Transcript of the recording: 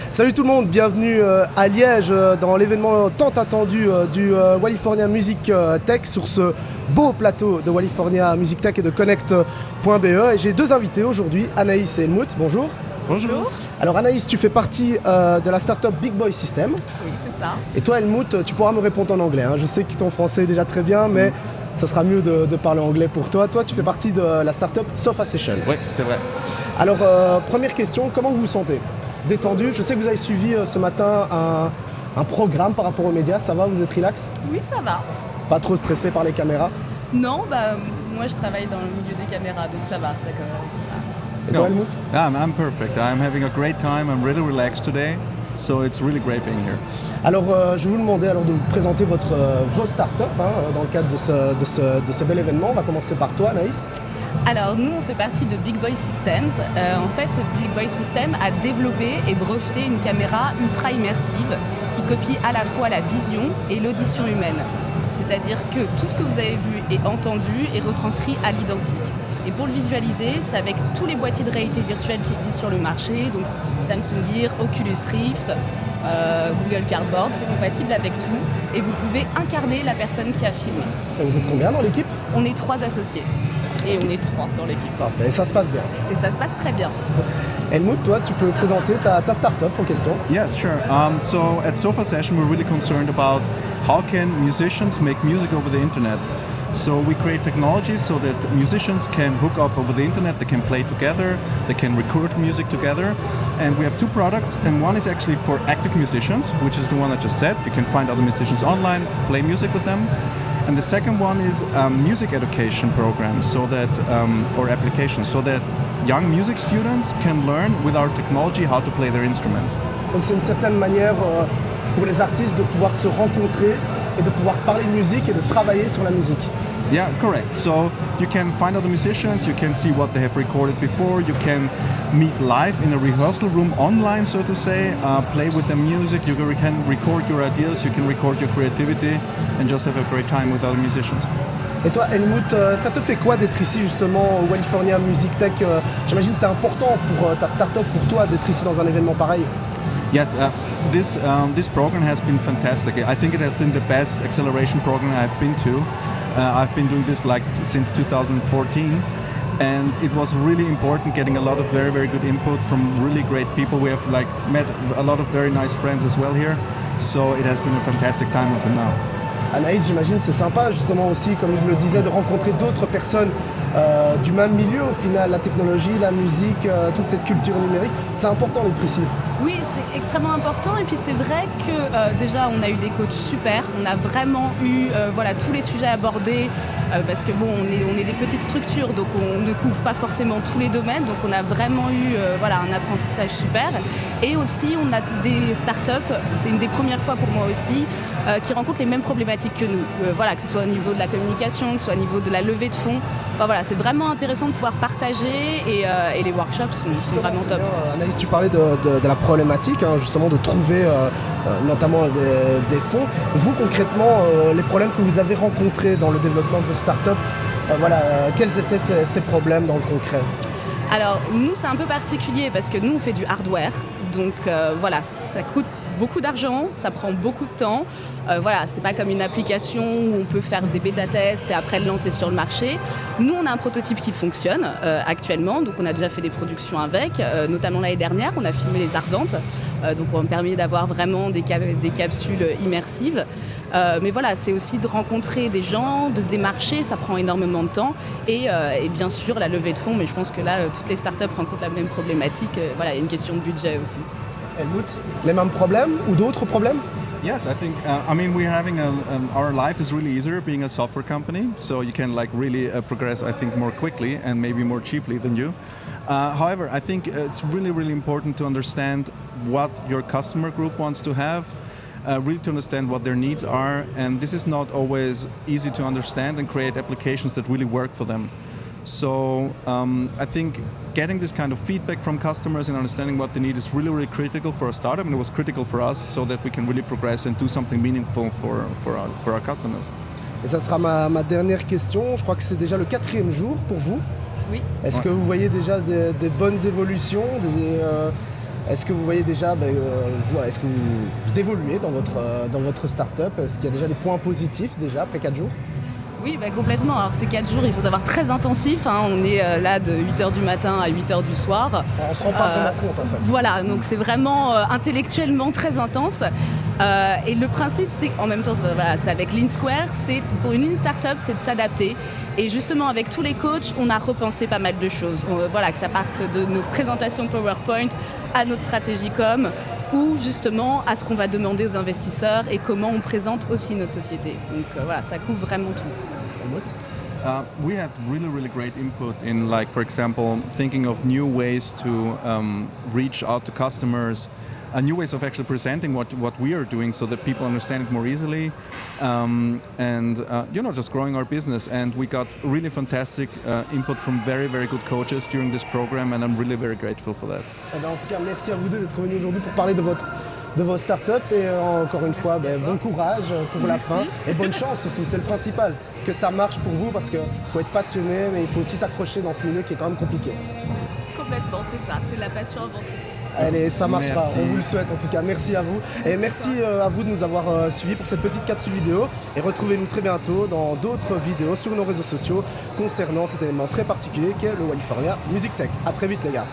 Salut tout le monde, bienvenue à Liège dans l'événement tant attendu du Wallifornia Music Tech sur ce beau plateau de Wallifornia Music Tech et de Connect.be. Et j'ai deux invités aujourd'hui, Anaïs et Helmut. Bonjour. Bonjour. Alors Anaïs, tu fais partie de la startup Big Boy System. Oui, c'est ça. Et toi Helmut, tu pourras me répondre en anglais. Je sais que ton français est déjà très bien, mais ça sera mieux de parler anglais pour toi. Toi, tu fais partie de la startup Sofa Session. Oui, c'est vrai. Alors, première question, comment vous vous sentez ? Détendu ? Je sais que vous avez suivi ce matin un programme par rapport aux médias. Ça va, vous êtes relax ? Oui, ça va. Pas trop stressé par les caméras ? Non, moi je travaille dans le milieu des caméras, donc ça va. Ça, Et toi, Helmut ? I'm perfect. I'm having a great time. I'm really relaxed today. So it's really great being here. Alors, je vais vous demander alors de vous présenter vos startups dans le cadre de ce bel événement. On va commencer par toi, Anaïs. Alors nous on fait partie de Big Boy Systems. En fait Big Boy System a développé et breveté une caméra ultra immersive qui copie à la fois la vision et l'audition humaine. C'est-à-dire que tout ce que vous avez vu et entendu est retranscrit à l'identique. Et pour le visualiser, c'est avec tous les boîtiers de réalité virtuelle qui existent sur le marché, donc Samsung Gear, Oculus Rift, Google Cardboard, c'est compatible avec tout et vous pouvez incarner la personne qui a filmé. Vous êtes combien dans l'équipe ? On est 3 associés. Et on est 3 dans l'équipe. Parfait, et ça se passe bien. Et ça se passe très bien. Helmut, toi, tu peux présenter ta startup en question. Yes, sure. So at Sofa Session, we're really concerned about how can musicians make music over the internet. So we create technologies so that musicians can hook up over the internet, they can play together, they can record music together. And we have two products, and one is actually for active musicians, which is the one I just said. You can find other musicians online, play music with them. And the second one is music education programs, so that or applications, so that young music students can learn with our technology how to play their instruments. Donc c'est une certaine manière pour les artistes de pouvoir se rencontrer et de pouvoir parler de musique et de travailler sur la musique. Yeah, correct. So you can find other musicians, you can see what they have recorded before, you can meet live in a rehearsal room online, so to say, play with the music, you can record your ideas, you can record your creativity and just have a great time with other musicians. Et toi, Helmut, ça te fait quoi d'être ici justement au Wallifornia Music Tech ? J'imagine que c'est important pour ta startup, pour toi, d'être ici dans un événement pareil. Yes, this program has been fantastic. I think it has been the best acceleration program I've been to. I've been doing this since 2014, and it was really important getting a lot of very, very good input from really great people. We have met a lot of very nice friends as well here, so it has been a fantastic time until now. Anaïs, j'imagine c'est sympa justement aussi, comme il le disait, de rencontrer d'autres personnes du même milieu au final, la technologie, la musique, toute cette culture numérique. C'est important d'être ici. Oui, c'est extrêmement important et puis c'est vrai que déjà on a eu des coachs super, on a vraiment eu tous les sujets abordés parce que on est des petites structures donc on ne couvre pas forcément tous les domaines, donc on a vraiment eu un apprentissage super et aussi on a des startups, c'est une des premières fois pour moi aussi, qui rencontrent les mêmes problématiques que nous, que ce soit au niveau de la communication, que ce soit au niveau de la levée de fonds. C'est vraiment intéressant de pouvoir partager et les workshops sont vraiment top. Anaïs, tu parlais de la problématique, justement de trouver notamment des fonds. Vous concrètement, les problèmes que vous avez rencontrés dans le développement de vos startups, quels étaient ces problèmes dans le concret ? Alors nous c'est un peu particulier parce que nous on fait du hardware, donc ça coûte beaucoup d'argent, ça prend beaucoup de temps. C'est pas comme une application où on peut faire des bêta-tests et après le lancer sur le marché. Nous, on a un prototype qui fonctionne actuellement, donc on a déjà fait des productions avec, notamment l'année dernière, on a filmé les Ardentes, donc on a permis d'avoir vraiment des capsules immersives. Mais c'est aussi de rencontrer des gens, de démarcher, ça prend énormément de temps. Et bien sûr, la levée de fonds, mais je pense que là, toutes les startups rencontrent la même problématique. Il y a une question de budget aussi. Helmut, les mêmes problèmes ou d'autres problèmes? Yes, I think, we're having our life is really easier being a software company, so you can really progress, I think, more quickly and maybe more cheaply than you. However, I think it's really, really important to understand what your customer group wants to have, really to understand what their needs are, and this is not always easy to understand and create applications that really work for them. So I think getting this kind of feedback from customers and understanding what they need is really, really critical for a startup, and it was critical for us so that we can really progress and do something meaningful for our customers. Et ça sera ma dernière question. Je crois que c'est déjà le 4e jour pour vous. Oui. Est-ce que vous voyez déjà des bonnes évolutions, Est-ce que vous voyez déjà, est-ce que vous évoluez dans votre start-up? Est-ce qu'il y a déjà des points positifs déjà après 4 jours? Oui, complètement. Alors ces 4 jours, il faut savoir, très intensifs. On est là de 8h du matin à 8h du soir. On se rend pas vraiment compte en fait. Voilà, donc c'est vraiment intellectuellement très intense. Et le principe, c'est en même temps, c'est avec Lean Square, pour une Lean Startup, c'est de s'adapter. Et justement, avec tous les coachs, on a repensé pas mal de choses. Que ça parte de nos présentations PowerPoint à notre stratégie com, ou justement à ce qu'on va demander aux investisseurs et comment on présente aussi notre société. Donc ça couvre vraiment tout. We had really great input in, like, for example, thinking of new ways to reach out to customers, new ways of actually presenting what we are doing so that people understand it more easily, just growing our business. And we got really fantastic input from very good coaches during this program, and I'm really very grateful for that. En tout cas, merci à vous deux d'être venus aujourd'hui pour parler de vos startups et encore une fois, bon courage pour la fin et bonne chance surtout, c'est le principal, que ça marche pour vous parce qu'il faut être passionné mais il faut aussi s'accrocher dans ce milieu qui est quand même compliqué. Complètement, c'est ça, c'est la passion avant tout. Allez, ça marchera, Merci. on vous le souhaite en tout cas, merci à vous et merci à vous de nous avoir suivis pour cette petite capsule vidéo et retrouvez-nous très bientôt dans d'autres vidéos sur nos réseaux sociaux concernant cet événement très particulier qu'est le Walifornia Music Tech. A très vite les gars.